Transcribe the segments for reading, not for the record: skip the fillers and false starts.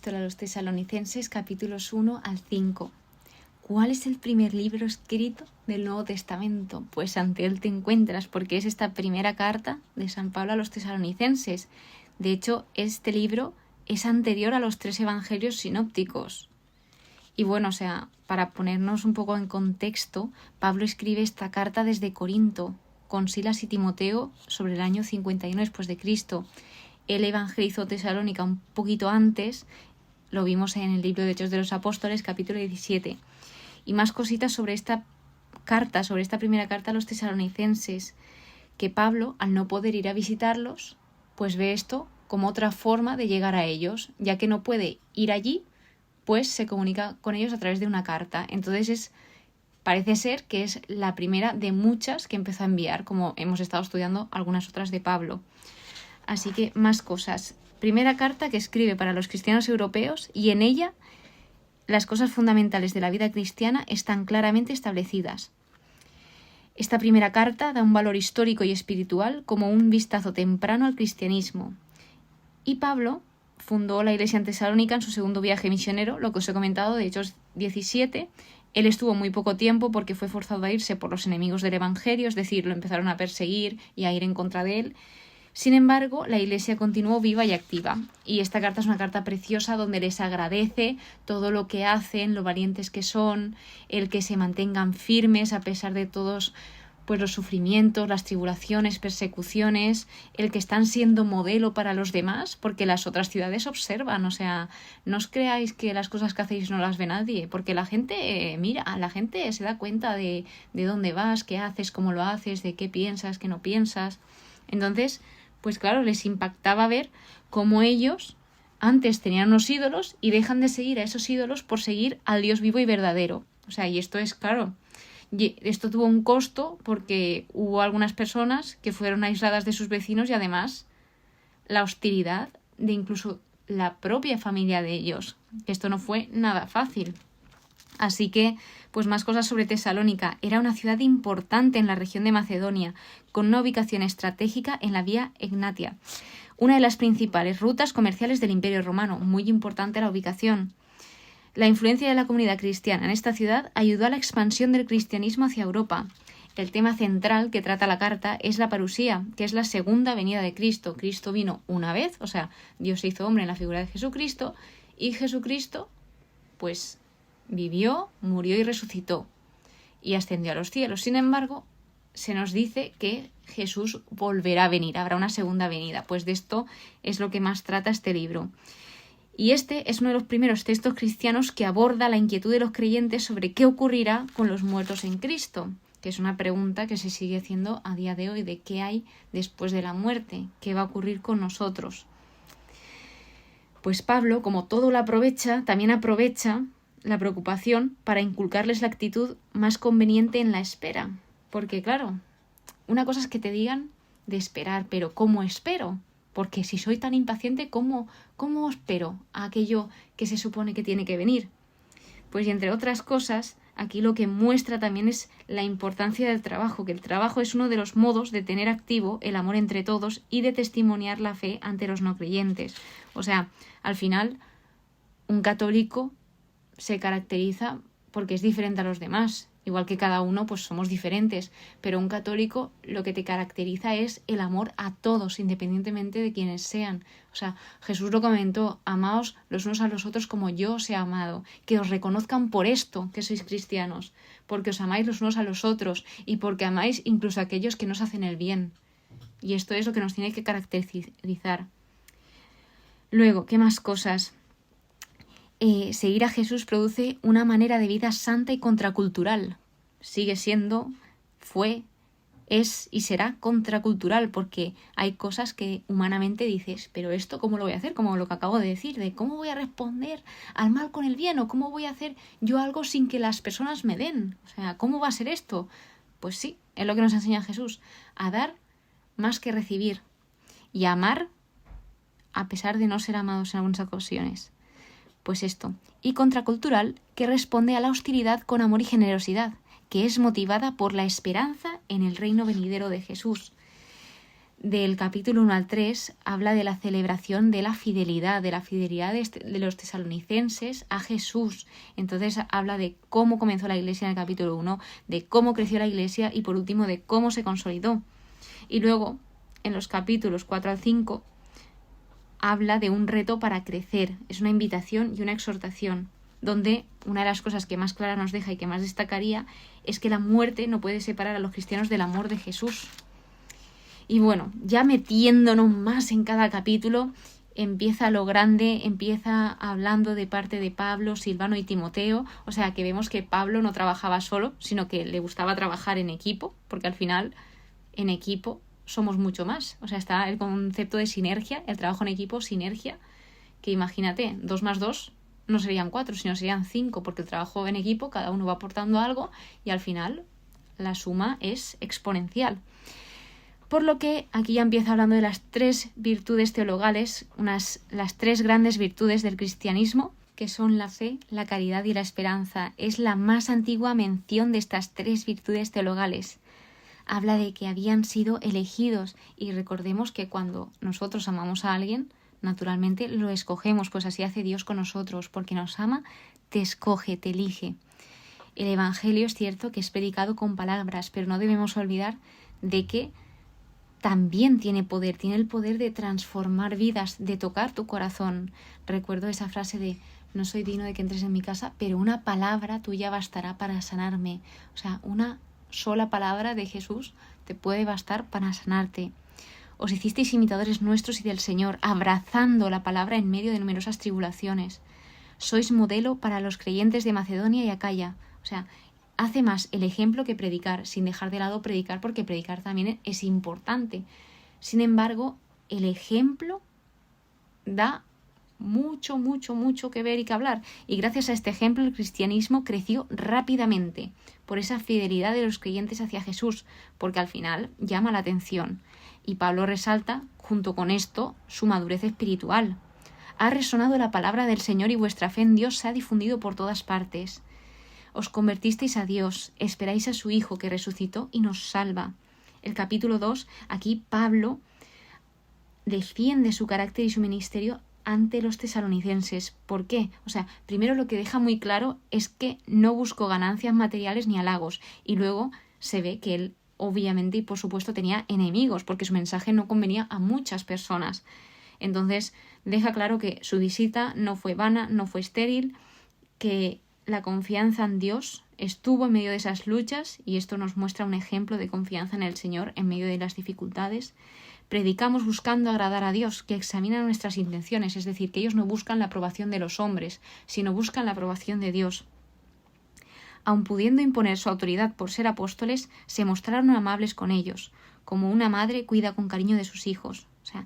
Epístola a los Tesalonicenses, capítulos 1 al 5. ¿Cuál es el primer libro escrito del Nuevo Testamento? Pues ante él te encuentras, porque es esta primera carta de San Pablo a los Tesalonicenses. De hecho, este libro es anterior a los 3 evangelios sinópticos. Y bueno, para ponernos un poco en contexto, Pablo escribe esta carta desde Corinto, con Silas y Timoteo, sobre el año 51 después de Cristo. Él evangelizó Tesalónica un poquito antes, lo vimos en el libro de Hechos de los Apóstoles, capítulo 17. Y más cositas sobre esta carta, sobre esta primera carta a los tesalonicenses, que Pablo, al no poder ir a visitarlos, pues ve esto como otra forma de llegar a ellos, ya que no puede ir allí, pues se comunica con ellos a través de una carta. Entonces parece ser que es la primera de muchas que empezó a enviar, como hemos estado estudiando algunas otras de Pablo. Así que más cosas. Primera carta que escribe para los cristianos europeos, y en ella las cosas fundamentales de la vida cristiana están claramente establecidas. Esta primera carta da un valor histórico y espiritual como un vistazo temprano al cristianismo. Y Pablo fundó la iglesia en Tesalónica en su segundo viaje misionero, lo que os he comentado de Hechos 17. Él estuvo muy poco tiempo porque fue forzado a irse por los enemigos del evangelio, es decir, lo empezaron a perseguir y a ir en contra de él. Sin embargo, la iglesia continuó viva y activa, y esta carta es una carta preciosa donde les agradece todo lo que hacen, lo valientes que son, el que se mantengan firmes a pesar de todos pues los sufrimientos, las tribulaciones, persecuciones, el que están siendo modelo para los demás, porque las otras ciudades observan, no os creáis que las cosas que hacéis no las ve nadie, porque la gente la gente se da cuenta de dónde vas, qué haces, cómo lo haces, de qué piensas, qué no piensas. Entonces, pues claro, les impactaba ver cómo ellos antes tenían unos ídolos y dejan de seguir a esos ídolos por seguir al Dios vivo y verdadero. Y esto es claro. Y esto tuvo un costo porque hubo algunas personas que fueron aisladas de sus vecinos y además la hostilidad de incluso la propia familia de ellos. Esto no fue nada fácil. Así que, pues más cosas sobre Tesalónica. Era una ciudad importante en la región de Macedonia, con una ubicación estratégica en la vía Egnatia, una de las principales rutas comerciales del Imperio Romano. Muy importante la ubicación. La influencia de la comunidad cristiana en esta ciudad ayudó a la expansión del cristianismo hacia Europa. El tema central que trata la carta es la parusía, que es la segunda venida de Cristo. Cristo vino una vez, Dios se hizo hombre en la figura de Jesucristo, y Jesucristo, pues, vivió, murió y resucitó y ascendió a los cielos. Sin embargo, se nos dice que Jesús volverá a venir, habrá una segunda venida. Pues de esto es lo que más trata este libro. Y este es uno de los primeros textos cristianos que aborda la inquietud de los creyentes sobre qué ocurrirá con los muertos en Cristo, que es una pregunta que se sigue haciendo a día de hoy, de qué hay después de la muerte, qué va a ocurrir con nosotros. Pues Pablo, como todo lo aprovecha, también aprovecha la preocupación para inculcarles la actitud más conveniente en la espera. Porque claro, una cosa es que te digan de esperar, pero ¿cómo espero? Porque si soy tan impaciente, ¿cómo espero a aquello que se supone que tiene que venir? Pues y entre otras cosas, aquí lo que muestra también es la importancia del trabajo, que el trabajo es uno de los modos de tener activo el amor entre todos y de testimoniar la fe ante los no creyentes. Al final, un católico se caracteriza porque es diferente a los demás. Igual que cada uno, pues somos diferentes. Pero un católico lo que te caracteriza es el amor a todos, independientemente de quienes sean. Jesús lo comentó: amaos los unos a los otros como yo os he amado. Que os reconozcan por esto que sois cristianos, porque os amáis los unos a los otros y porque amáis incluso a aquellos que nos hacen el bien. Y esto es lo que nos tiene que caracterizar. Luego, ¿qué más cosas? Seguir a Jesús produce una manera de vida santa y contracultural. Sigue siendo, fue, es y será contracultural, porque hay cosas que humanamente dices, pero esto ¿cómo lo voy a hacer? Como lo que acabo de decir, de cómo voy a responder al mal con el bien, o cómo voy a hacer yo algo sin que las personas me den. ¿Cómo va a ser esto? Pues sí, es lo que nos enseña Jesús, a dar más que recibir y a amar a pesar de no ser amados en algunas ocasiones. Pues esto, y contracultural, que responde a la hostilidad con amor y generosidad, que es motivada por la esperanza en el reino venidero de Jesús. del capítulo 1 al 3 habla de la celebración de la fidelidad de los tesalonicenses a Jesús. Entonces habla de cómo comenzó la iglesia en el capítulo 1, de cómo creció la iglesia y por último de cómo se consolidó. Y luego, en los capítulos 4 al 5, habla de un reto para crecer. Es una invitación y una exhortación, donde una de las cosas que más clara nos deja y que más destacaría es que la muerte no puede separar a los cristianos del amor de Jesús. Y bueno, ya metiéndonos más en cada capítulo, empieza lo grande, empieza hablando de parte de Pablo, Silvano y Timoteo, o sea que vemos que Pablo no trabajaba solo, sino que le gustaba trabajar en equipo, porque al final en equipo somos mucho más. O sea, está el concepto de sinergia, el trabajo en equipo, sinergia, que imagínate, 2 más 2 no serían 4, sino serían 5, porque el trabajo en equipo, cada uno va aportando algo y al final la suma es exponencial. Por lo que aquí ya empieza hablando de las 3 virtudes teologales, las 3 grandes virtudes del cristianismo, que son la fe, la caridad y la esperanza. Es la más antigua mención de estas 3 virtudes teologales. Habla de que habían sido elegidos y recordemos que cuando nosotros amamos a alguien, naturalmente lo escogemos, pues así hace Dios con nosotros, porque nos ama, te escoge, te elige. El Evangelio es cierto que es predicado con palabras, pero no debemos olvidar de que también tiene el poder de transformar vidas, de tocar tu corazón. Recuerdo esa frase de no soy digno de que entres en mi casa, pero una palabra tuya bastará para sanarme. O sea, una sola palabra de Jesús te puede bastar para sanarte. Os hicisteis imitadores nuestros y del Señor, abrazando la palabra en medio de numerosas tribulaciones. Sois modelo para los creyentes de Macedonia y Acaya. O sea, hace más el ejemplo que predicar, sin dejar de lado predicar, porque predicar también es importante. Sin embargo, el ejemplo da mucho que ver y que hablar. Y gracias a este ejemplo el cristianismo creció rápidamente por esa fidelidad de los creyentes hacia Jesús, porque al final llama la atención. Y Pablo resalta, junto con esto, su madurez espiritual. Ha resonado la palabra del Señor y vuestra fe en Dios se ha difundido por todas partes. Os convertisteis a Dios, esperáis a su Hijo que resucitó y nos salva. El capítulo 2, aquí Pablo defiende su carácter y su ministerio ante los tesalonicenses. ¿Por qué? O sea, primero lo que deja muy claro es que no buscó ganancias materiales ni halagos. Y luego se ve que él, obviamente y por supuesto, tenía enemigos, porque su mensaje no convenía a muchas personas. Entonces, deja claro que su visita no fue vana, no fue estéril, que la confianza en Dios estuvo en medio de esas luchas y esto nos muestra un ejemplo de confianza en el Señor en medio de las dificultades. Predicamos buscando agradar a Dios, que examina nuestras intenciones, es decir, que ellos no buscan la aprobación de los hombres, sino buscan la aprobación de Dios. Aun pudiendo imponer su autoridad por ser apóstoles, se mostraron amables con ellos, como una madre cuida con cariño de sus hijos. O sea,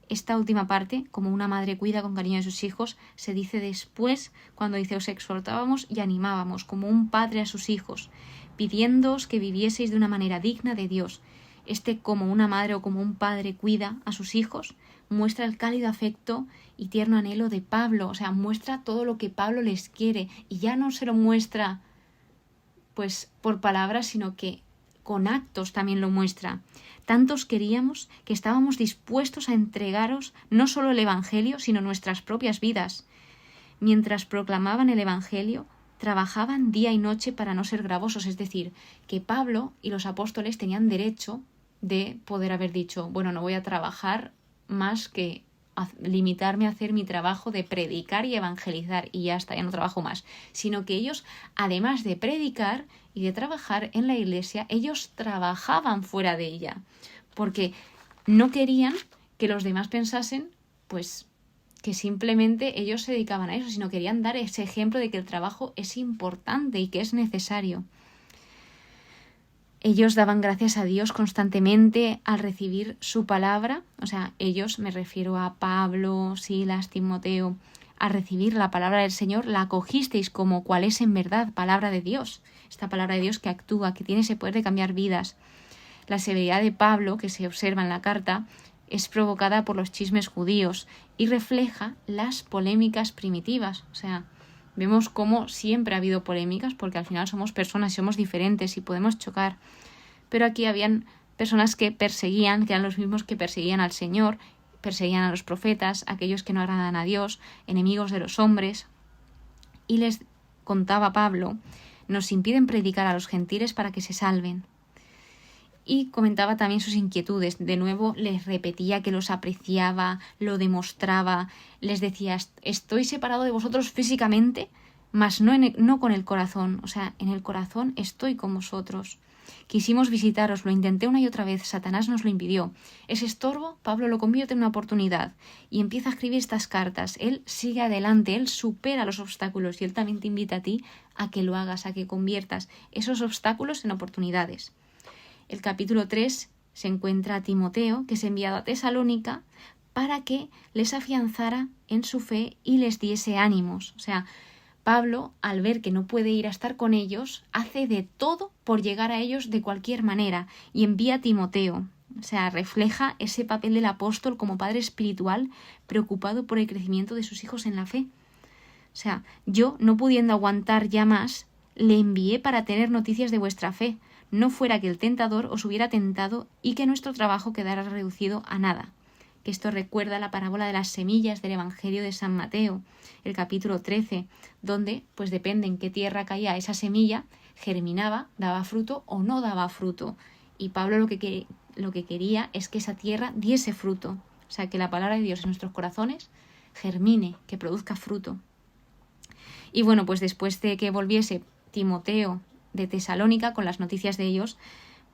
esta última parte, como una madre cuida con cariño de sus hijos, se dice después cuando dice os exhortábamos y animábamos, como un padre a sus hijos, pidiéndoos que vivieseis de una manera digna de Dios. Como una madre o como un padre cuida a sus hijos, muestra el cálido afecto y tierno anhelo de Pablo. O sea, muestra todo lo que Pablo les quiere y ya no se lo muestra pues por palabras, sino que con actos también lo muestra. Tantos queríamos que estábamos dispuestos a entregaros no solo el Evangelio, sino nuestras propias vidas. Mientras proclamaban el Evangelio, trabajaban día y noche para no ser gravosos, es decir, que Pablo y los apóstoles tenían derecho de poder haber dicho, bueno, no voy a trabajar más que limitarme a hacer mi trabajo de predicar y evangelizar y ya está, ya no trabajo más, sino que ellos, además de predicar y de trabajar en la iglesia, ellos trabajaban fuera de ella, porque no querían que los demás pensasen, pues, que simplemente ellos se dedicaban a eso, sino querían dar ese ejemplo de que el trabajo es importante y que es necesario. Ellos daban gracias a Dios constantemente al recibir su palabra, o sea, ellos, me refiero a Pablo, Silas, Timoteo, al recibir la palabra del Señor, la acogisteis como cual es en verdad palabra de Dios, esta palabra de Dios que actúa, que tiene ese poder de cambiar vidas. La severidad de Pablo, que se observa en la carta, es provocada por los chismes judíos y refleja las polémicas primitivas, o sea, vemos cómo siempre ha habido polémicas porque al final somos personas, somos diferentes y podemos chocar. Pero aquí habían personas que perseguían, que eran los mismos que perseguían al Señor, perseguían a los profetas, aquellos que no agradan a Dios, enemigos de los hombres. Y les contaba Pablo, nos impiden predicar a los gentiles para que se salven. Y comentaba también sus inquietudes. De nuevo les repetía que los apreciaba, lo demostraba, les decía, estoy separado de vosotros físicamente, mas no con el corazón. O sea, en el corazón estoy con vosotros. Quisimos visitaros, lo intenté una y otra vez, Satanás nos lo impidió. Ese estorbo, Pablo lo convierte en una oportunidad y empieza a escribir estas cartas. Él sigue adelante, él supera los obstáculos y él también te invita a ti a que lo hagas, a que conviertas esos obstáculos en oportunidades. El capítulo 3 se encuentra a Timoteo, que es enviado a Tesalónica para que les afianzara en su fe y les diese ánimos. O sea, Pablo, al ver que no puede ir a estar con ellos, hace de todo por llegar a ellos de cualquier manera y envía a Timoteo. O sea, refleja ese papel del apóstol como padre espiritual preocupado por el crecimiento de sus hijos en la fe. O sea, yo, no pudiendo aguantar ya más, le envié para tener noticias de vuestra fe, no fuera que el tentador os hubiera tentado y que nuestro trabajo quedara reducido a nada. Que esto recuerda la parábola de las semillas del Evangelio de San Mateo, el capítulo 13, donde, pues depende en qué tierra caía esa semilla, germinaba, daba fruto o no daba fruto. Y Pablo lo que quería es que esa tierra diese fruto. O sea, que la palabra de Dios en nuestros corazones germine, que produzca fruto. Y bueno, pues después de que volviese Timoteo de Tesalónica con las noticias de ellos,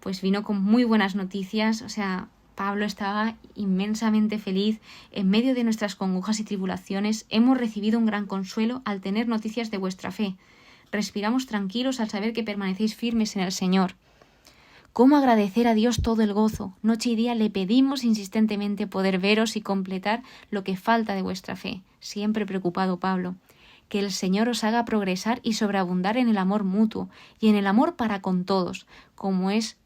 pues vino con muy buenas noticias. O sea, Pablo estaba inmensamente feliz. En medio de nuestras congojas y tribulaciones hemos recibido un gran consuelo al tener noticias de vuestra fe. Respiramos tranquilos al saber que permanecéis firmes en el Señor. ¿Cómo agradecer a Dios todo el gozo? Noche y día le pedimos insistentemente poder veros y completar lo que falta de vuestra fe. Siempre preocupado Pablo. Que el Señor os haga progresar y sobreabundar en el amor mutuo y en el amor para con todos, como es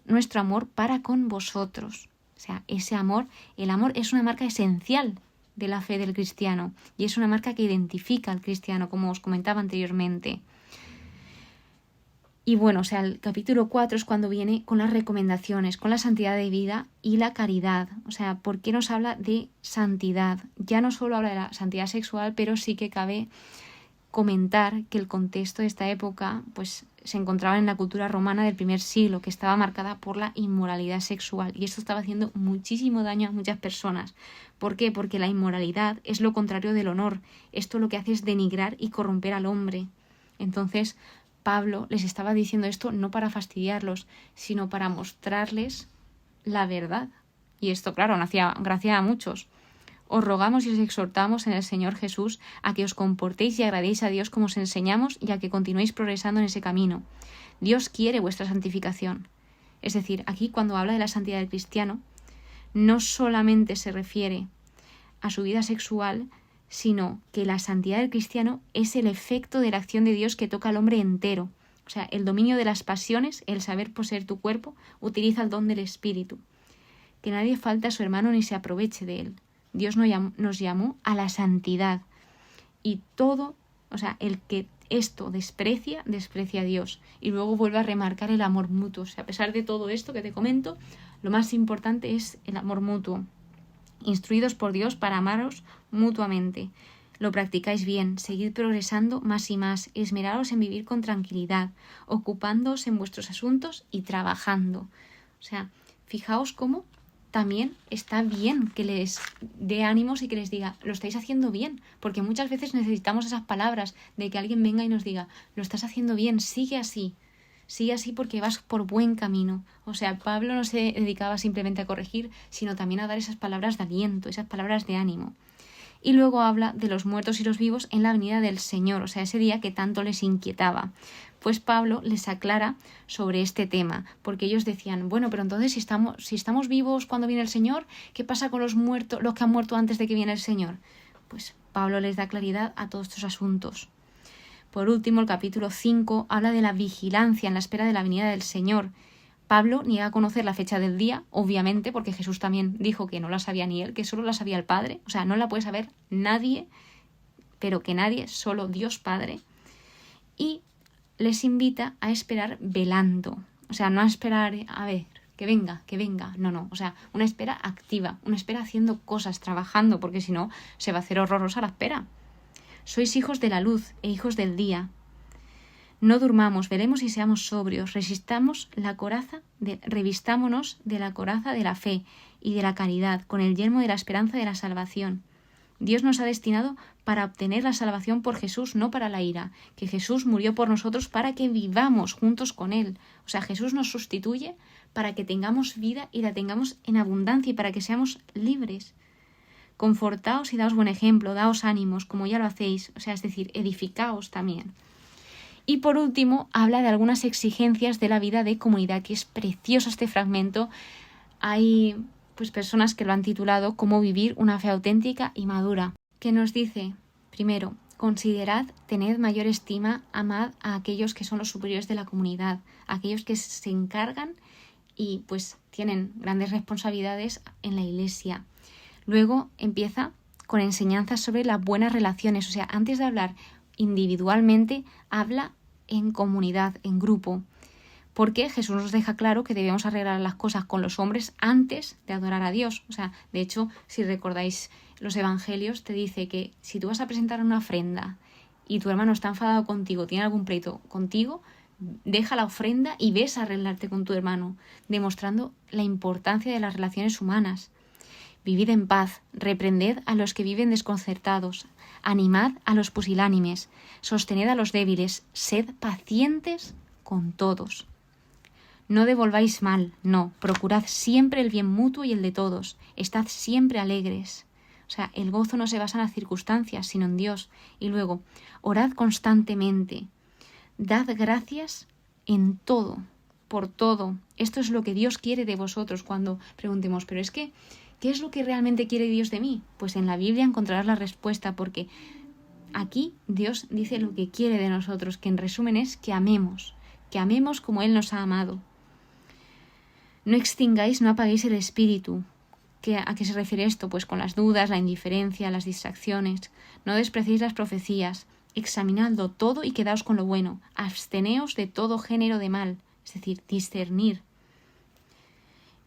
nuestro amor para con vosotros. O sea, ese amor, el amor es una marca esencial de la fe del cristiano y es una marca que identifica al cristiano, como os comentaba anteriormente. Y bueno, o sea, el capítulo 4 es cuando viene con las recomendaciones, con la santidad de vida y la caridad. O sea, ¿por qué nos habla de santidad? Ya no solo habla de la santidad sexual, pero sí que cabe comentar que el contexto de esta época pues se encontraba en la cultura romana del primer siglo, que estaba marcada por la inmoralidad sexual. Y esto estaba haciendo muchísimo daño a muchas personas. ¿Por qué? Porque la inmoralidad es lo contrario del honor. Esto lo que hace es denigrar y corromper al hombre. Entonces, Pablo les estaba diciendo esto no para fastidiarlos, sino para mostrarles la verdad. Y esto, claro, no hacía gracia a muchos. Os rogamos y os exhortamos en el Señor Jesús a que os comportéis y agradéis a Dios como os enseñamos y a que continuéis progresando en ese camino. Dios quiere vuestra santificación. Es decir, aquí cuando habla de la santidad del cristiano, no solamente se refiere a su vida sexual, sino que la santidad del cristiano es el efecto de la acción de Dios que toca al hombre entero. O sea, el dominio de las pasiones, el saber poseer tu cuerpo, utiliza el don del Espíritu. Que nadie falte a su hermano ni se aproveche de él. Dios nos llamó a la santidad. Y todo, o sea, el que esto desprecia a Dios. Y luego vuelve a remarcar el amor mutuo. O sea, a pesar de todo esto que te comento, lo más importante es el amor mutuo. Instruidos por Dios para amaros mutuamente. Lo practicáis bien, seguid progresando más y más, esmeraos en vivir con tranquilidad, ocupándoos en vuestros asuntos y trabajando. O sea, fijaos cómo también está bien que les dé ánimos y que les diga, lo estáis haciendo bien, porque muchas veces necesitamos esas palabras de que alguien venga y nos diga, lo estás haciendo bien, sigue así porque vas por buen camino. O sea, Pablo no se dedicaba simplemente a corregir, sino también a dar esas palabras de aliento, esas palabras de ánimo. Y luego habla de los muertos y los vivos en la venida del Señor, o sea, ese día que tanto les inquietaba. Pues Pablo les aclara sobre este tema, porque ellos decían, bueno, pero entonces si estamos vivos cuando viene el Señor, ¿qué pasa con los muertos, los que han muerto antes de que viene el Señor? Pues Pablo les da claridad a todos estos asuntos. Por último, el capítulo 5 habla de la vigilancia en la espera de la venida del Señor. Pablo niega a conocer la fecha del día, obviamente, porque Jesús también dijo que no la sabía ni él, que solo la sabía el Padre. O sea, no la puede saber nadie, pero que nadie, solo Dios Padre. Y les invita a esperar velando. O sea, no a esperar, a ver, que venga, que venga. No, o sea, una espera activa, una espera haciendo cosas, trabajando, porque si no se va a hacer horrorosa la espera. Sois hijos de la luz e hijos del día. No durmamos, veremos y seamos sobrios, revistámonos de la coraza de la fe y de la caridad, con el yelmo de la esperanza de la salvación. Dios nos ha destinado para obtener la salvación por Jesús, no para la ira, que Jesús murió por nosotros para que vivamos juntos con Él. O sea, Jesús nos sustituye para que tengamos vida y la tengamos en abundancia y para que seamos libres. Confortaos y daos buen ejemplo, daos ánimos, como ya lo hacéis, o sea, es decir, edificaos también. Y por último, habla de algunas exigencias de la vida de comunidad, que es precioso este fragmento. Hay pues personas que lo han titulado Cómo vivir una fe auténtica y madura, que nos dice, primero, considerad, tened mayor estima, amad a aquellos que son los superiores de la comunidad, aquellos que se encargan y pues tienen grandes responsabilidades en la iglesia. Luego empieza con enseñanzas sobre las buenas relaciones, o sea, antes de hablar individualmente, habla en comunidad, en grupo, porque Jesús nos deja claro que debemos arreglar las cosas con los hombres antes de adorar a Dios. O sea, de hecho, si recordáis los evangelios, te dice que si tú vas a presentar una ofrenda y tu hermano está enfadado contigo, tiene algún pleito contigo, deja la ofrenda y ves a arreglarte con tu hermano, demostrando la importancia de las relaciones humanas. Vivid en paz, reprended a los que viven desconcertados, animad a los pusilánimes, sostened a los débiles, sed pacientes con todos. No devolváis mal, no, procurad siempre el bien mutuo y el de todos, estad siempre alegres. O sea, el gozo no se basa en las circunstancias, sino en Dios. Y luego, orad constantemente, dad gracias en todo, por todo. Esto es lo que Dios quiere de vosotros cuando preguntemos, pero es que, ¿qué es lo que realmente quiere Dios de mí? Pues en la Biblia encontrarás la respuesta, porque aquí Dios dice lo que quiere de nosotros, que en resumen es que amemos como Él nos ha amado. No extingáis, no apaguéis el espíritu. ¿A qué se refiere esto? Pues con las dudas, la indiferencia, las distracciones. No despreciéis las profecías. Examinadlo todo y quedaos con lo bueno. Absteneos de todo género de mal, es decir, discernir.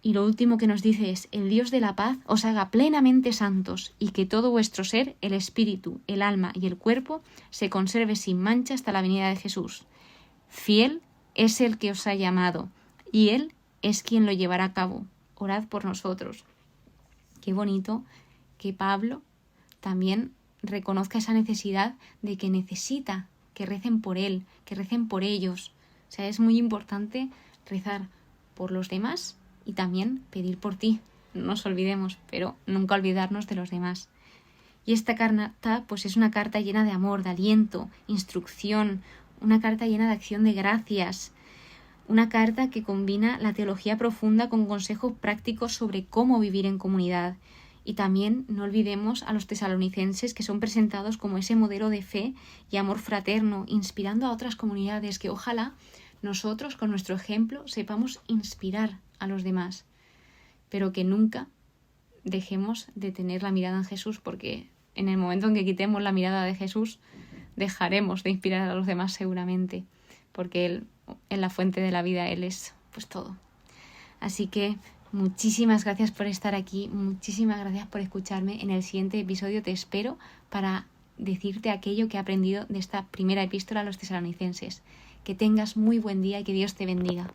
Y lo último que nos dice es, el Dios de la paz os haga plenamente santos y que todo vuestro ser, el espíritu, el alma y el cuerpo, se conserve sin mancha hasta la venida de Jesús. Fiel es el que os ha llamado y Él es quien lo llevará a cabo. Orad por nosotros. Qué bonito que Pablo también reconozca esa necesidad de que necesita que recen por él, que recen por ellos. O sea, es muy importante rezar por los demás y también pedir por ti. No nos olvidemos, pero nunca olvidarnos de los demás. Y esta carta pues es una carta llena de amor, de aliento, instrucción, una carta llena de acción de gracias, una carta que combina la teología profunda con consejos prácticos sobre cómo vivir en comunidad. Y también no olvidemos a los tesalonicenses, que son presentados como ese modelo de fe y amor fraterno, inspirando a otras comunidades, que ojalá nosotros con nuestro ejemplo sepamos inspirar a los demás, pero que nunca dejemos de tener la mirada en Jesús, porque en el momento en que quitemos la mirada de Jesús dejaremos de inspirar a los demás seguramente, porque Él, en la fuente de la vida, Él es pues todo. Así que muchísimas gracias por estar aquí, muchísimas gracias por escucharme. En el siguiente episodio te espero para decirte aquello que he aprendido de esta primera epístola a los tesalonicenses. Que tengas muy buen día y que Dios te bendiga.